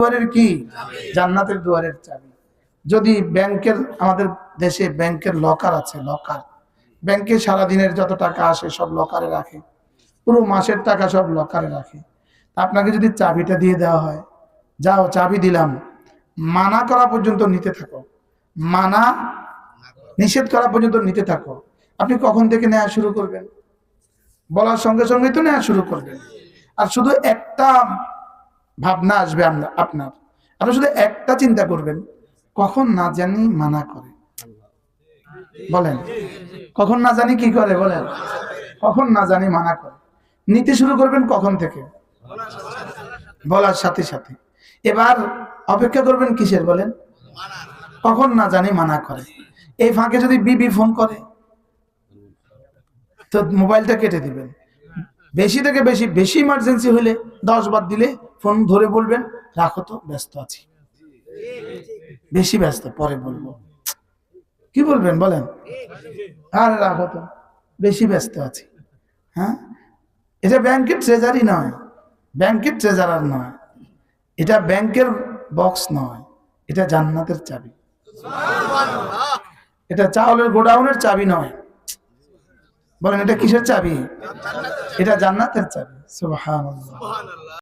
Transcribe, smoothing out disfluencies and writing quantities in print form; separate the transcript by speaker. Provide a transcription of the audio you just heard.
Speaker 1: দুয়ারের কি? জান্নাতের দুয়ারের চাবি। যদি ব্যাংকের, আমাদের দেশে ব্যাংকের লকার আছে, লকার, ব্যাংকে সারাদিনের যত টাকা আসে সব লকারে রাখে, পুরো মাসের টাকা সব লকারে রাখে। আপনাকে যদি চাবিটা দিয়ে দেওয়া হয়, যাও চাবি দিলাম, মানা করা পর্যন্ত নিতে থাকো, মানা নিষেধ করা পর্যন্ত নিতে থাকো, আপনি কখন থেকে নেওয়া শুরু করবেন? বলার সঙ্গে সঙ্গে তো নেওয়া শুরু করবেন। আর শুধু একটা ভাবনা আসবে আপনার, আপনি শুধু একটা চিন্তা করবেন, কখন না জানি মানা করে। বলেন, কখন না জানি কি করে? বলেন, কখন না জানি মানা করে। নিতে শুরু করবেন কখন থেকে? বলার সাথে সাথে। এবার অপেক্ষা করবেন কিসের? বলেন, কখন না জানি মানা করে। এই ফাঁকে যদি বিবি ফোন করে তো মোবাইলটা কেটে দিবেন। বেশি থেকে বেশি, বেশি ইমার্জেন্সি হলে 10 বার দিলে ফোন ধরে বলবেন, রাখো তো, ব্যস্ত আছি, বেশি ব্যস্ত, পরে বলবো। কি বলবেন বলেন? আর রাখো তো, বেশি ব্যস্ত আছি। হ্যাঁ, এটা ব্যাংকের ট্রেজারি নয়, ব্যাংকের ট্রেজারার নয়, এটা ব্যাংকের বক্স নয়, এটা জান্নাতের চাবি। এটা চাউলের গোডাউনের চাবি নয়। বলেন, এটা কিসের চাবি? এটা জান্নাতের চাবি। সুবহানাল্লাহ।